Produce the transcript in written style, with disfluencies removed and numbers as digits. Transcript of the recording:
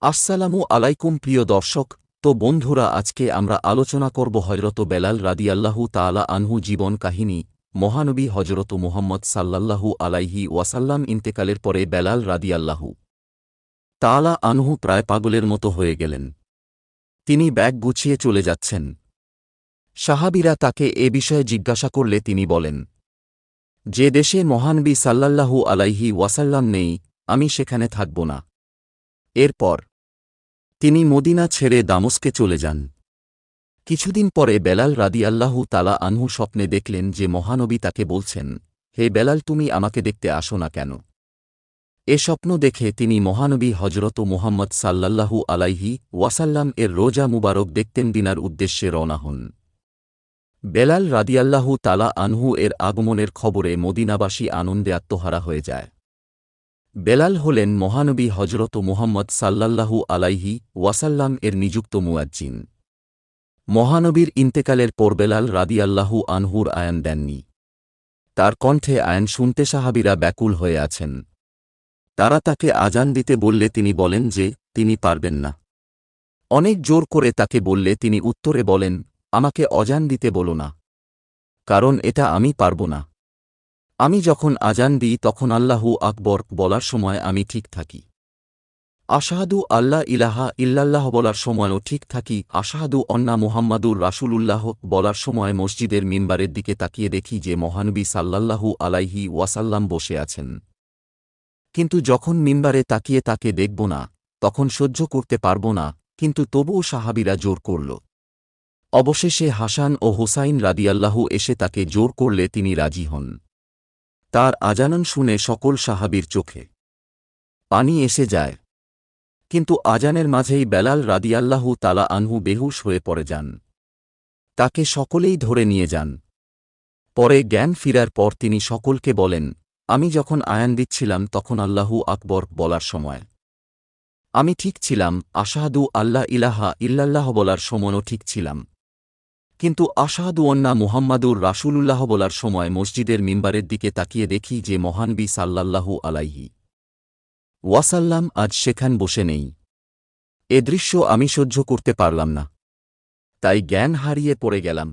আসসালামু আলাইকুম প্রিয় দর্শক। তো বন্ধুরা, আজকে আমরা আলোচনা করব হযরত বেলাল রাদিয়াল্লাহু তাআলা আনহু জীবন কাহিনী। মহানবী হযরত মুহাম্মদ সাল্লাল্লাহু আলাইহি ওয়াসাল্লাম ইন্তেকালের পরে বেলাল রাদিয়াল্লাহু তাআলা আনহু প্রায় পাগলের মতো হয়ে গেলেন। তিনি ব্যাগ গুছিয়ে চলে যাচ্ছেন। সাহাবীরা তাকে এ বিষয়ে জিজ্ঞাসা করলে তিনি বলেন, যে দেশে মহানবী সাল্লাল্লাহু আলাইহি ওয়াসাল্লাম নেই, আমি সেখানে থাকব না। এরপর তিনি মদিনা ছেড়ে দামস্কে চলে যান। কিছুদিন পরে বেলাল রাদিয়াল্লাহু তাআলা আনহু স্বপ্নে দেখলেন যে মহানবী তাকে বলছেন, হে বেলাল, তুমি আমাকে দেখতে আসো না কেন? এ স্বপ্ন দেখে তিনি মহানবী হযরত মুহাম্মদ সাল্লাল্লাহু আলাইহি ওয়াসাল্লাম এর রোজা মুবারক দেখতেন দিনার উদ্দেশ্যে রওনা হন। বেলাল রাদিয়াল্লাহু তাআলা আনহু এর আগমনের খবরে মদিনাবাসী আনন্দে আত্মহারা হয়ে যায়। বেলাল হলেন মহানবী হযরত মুহাম্মদ সাল্লাল্লাহু আলাইহি ওয়াসাল্লাম এর নিযুক্ত মুয়াজ্জিন। মহানবীর ইন্তেকালের পর বেলাল রাদিয়াল্লাহু আনহুর আয়ান দেননি। তার কণ্ঠে আয়ান শুনতে সাহাবীরা ব্যাকুল হয়ে আছেন। তারা তাকে আজান দিতে বললে তিনি বলেন যে তিনি পারবেন না। অনেক জোর করে তাকে বললে তিনি উত্তরে বলেন, আমাকে অজান দিতে বলো না, কারণ এটা আমি পারব না। আমি যখন আজান দিই তখন আল্লাহু আকবর বলার সময় আমি ঠিক থাকি। আশহাদু আল্লা ইলাহা ইল্লাল্লাহ বলার সময়ও ঠিক থাকি। আশহাদু অন্না মুহাম্মাদুর রাসূলুল্লাহ বলার সময় মসজিদের মিম্বারের দিকে তাকিয়ে দেখি যে মহানবী সাল্লাল্লাহু আলাইহি ওয়াসাল্লাম বসে আছেন। কিন্তু যখন মিম্বারে তাকিয়ে তাকে দেখব না, তখন সহ্য করতে পারব না, কিন্তু তবুও সাহাবীরা জোর করল। অবশেষে হাসান ও হুসাইন রাদিয়াল্লাহু এসে তাকে জোর করলে তিনি রাজি হন। তার আজানন শুনে সকল সাহাবীর চোখে পানি এসে যায়। কিন্তু আজানের মাঝেই বেলাল রাদিয়াল্লাহু তাআলা আনহু বেহুশ হয়ে পড়ে যান। তাকে সকলেই ধরে নিয়ে যান। পরে জ্ঞান ফিরার পর তিনি সকলকে বলেন, আমি যখন আয়ান দিচ্ছিলাম তখন আল্লাহু আকবর বলার সময় আমি ঠিক ছিলাম, আশহাদু আল্লা ইলাহা ইল্লাল্লাহ বলার সময়ও ঠিক ছিলাম, কিন্তু আশহাদু আন্না মুহাম্মাদুর রাসূলুল্লাহ বলার সময় মসজিদের মিম্বারের দিকে তাকিয়ে দেখি যে মহানবী সাল্লাল্লাহু আলাইহি ওয়াসাল্লাম আজ সেখান বসে নেই। এ দৃশ্য আমি সহ্য করতে পারলাম না, তাই জ্ঞান হারিয়ে পড়ে গেলাম।